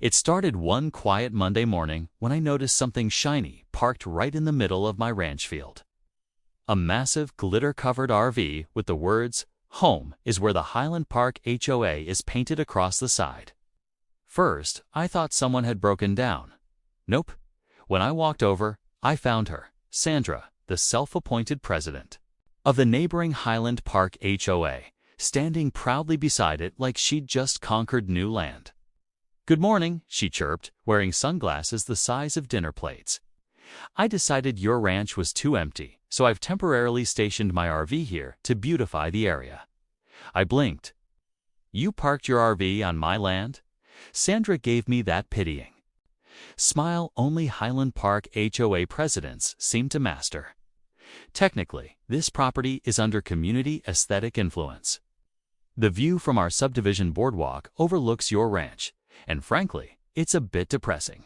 It started one quiet Monday morning when I noticed something shiny parked right in the middle of my ranch field. A massive, glitter-covered RV with the words, "Home is where the Highland Park HOA" is painted across the side. First, I thought someone had broken down. Nope. When I walked over, I found her, Sandra, the self-appointed president of the neighboring Highland Park HOA, standing proudly beside it like she'd just conquered new land. "Good morning," she chirped, wearing sunglasses the size of dinner plates. "I decided your ranch was too empty, so I've temporarily stationed my RV here to beautify the area." I blinked. "You parked your RV on my land?" Sandra gave me that pitying smile only Highland Park HOA presidents seem to master. "Technically, this property is under community aesthetic influence. The view from our subdivision boardwalk overlooks your ranch, and frankly, it's a bit depressing.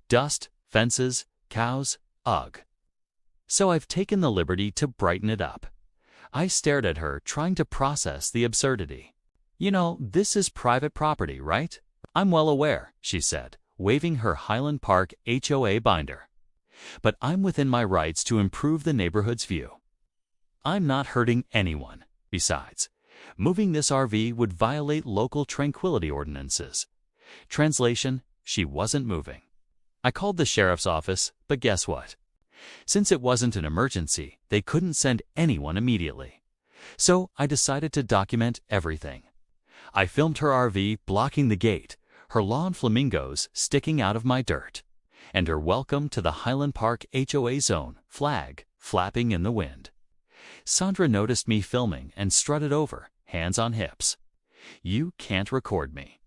Dust, fences, cows, ugh. So I've taken the liberty to brighten it up." I stared at her, trying to process the absurdity. "You know, this is private property, right?" "I'm well aware," she said, waving her Highland Park HOA binder. "But I'm within my rights to improve the neighborhood's view. I'm not hurting anyone. Besides, moving this RV would violate local tranquility ordinances." Translation: she wasn't moving. I called the sheriff's office, but guess what? Since it wasn't an emergency, they couldn't send anyone immediately. So I decided to document everything. I filmed her RV blocking the gate, her lawn flamingos sticking out of my dirt, and her "Welcome to the Highland Park HOA Zone" flag flapping in the wind. Sandra noticed me filming and strutted over, hands on hips. "You can't record me.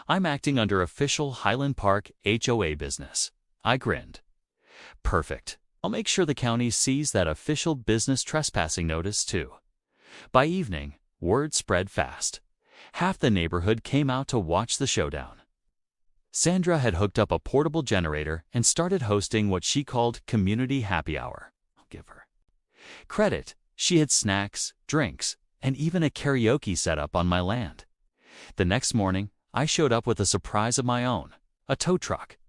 I'm acting under official Highland Park HOA business." I grinned. "Perfect. I'll make sure the county sees that official business trespassing notice too." By evening, word spread fast. Half the neighborhood came out to watch the showdown. Sandra had hooked up a portable generator and started hosting what she called community happy hour. I'll give her credit. She had snacks, drinks, and even a karaoke setup on my land. The next morning, I showed up with a surprise of my own, a tow truck.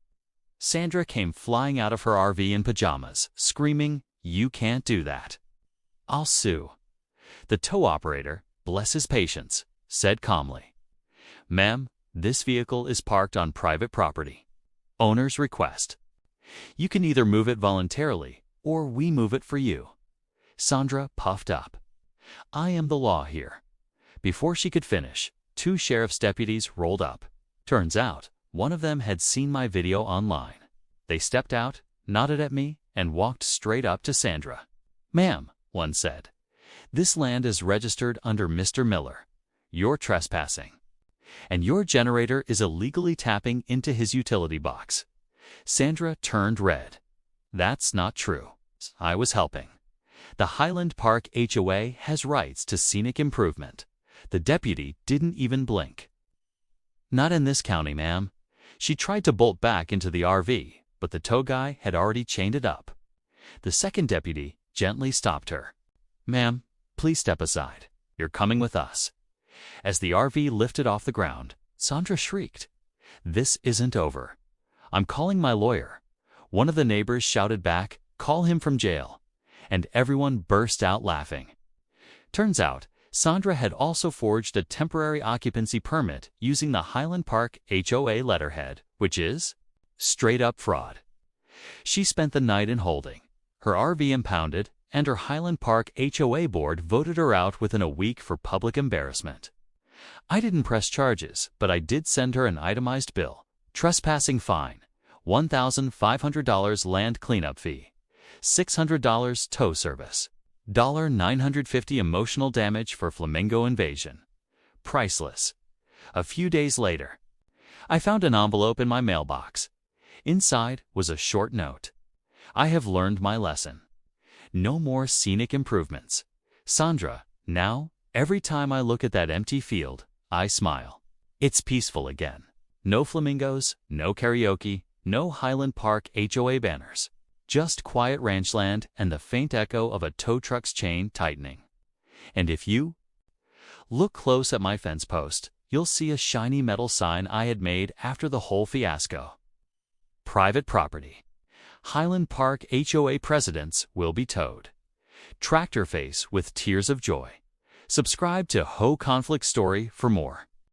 Sandra came flying out of her RV in pajamas, screaming, "You can't do that. I'll sue." The tow operator, bless his patience, said calmly, "Ma'am, this vehicle is parked on private property. Owner's request. You can either move it voluntarily, or we move it for you." Sandra puffed up. "I am the law here." Before she could finish, 2 sheriff's deputies rolled up. Turns out, one of them had seen my video online. They stepped out, nodded at me, and walked straight up to Sandra. "Ma'am," one said, "this land is registered under Mr. Miller. You're trespassing. And your generator is illegally tapping into his utility box." Sandra turned red. "That's not true. I was helping. The Highland Park HOA has rights to scenic improvement." The deputy didn't even blink. "Not in this county, ma'am." She tried to bolt back into the RV, but the tow guy had already chained it up. The second deputy gently stopped her. "Ma'am, please step aside. You're coming with us." As the RV lifted off the ground, Sandra shrieked, "This isn't over. I'm calling my lawyer." One of the neighbors shouted back, "Call him from jail." And everyone burst out laughing. Turns out, Sandra had also forged a temporary occupancy permit using the Highland Park HOA letterhead, which is straight-up fraud. She spent the night in holding, her RV impounded, and her Highland Park HOA board voted her out within a week for public embarrassment. I didn't press charges, but I did send her an itemized bill: trespassing fine, $1,500 land cleanup fee, $600 tow service, $950 emotional damage for flamingo invasion. Priceless. A few days later, I found an envelope in my mailbox. Inside was a short note. "I have learned my lesson. No more scenic improvements. Sandra, now, every time I look at that empty field, I smile. It's peaceful again. No flamingos, no karaoke, no Highland Park HOA banners. Just quiet ranch land and the faint echo of a tow truck's chain tightening. And if you look close at my fence post, you'll see a shiny metal sign I had made after the whole fiasco. Private property. Highland Park HOA presidents will be towed. Tractor face with tears of joy. Subscribe to HO Conflict Story for more.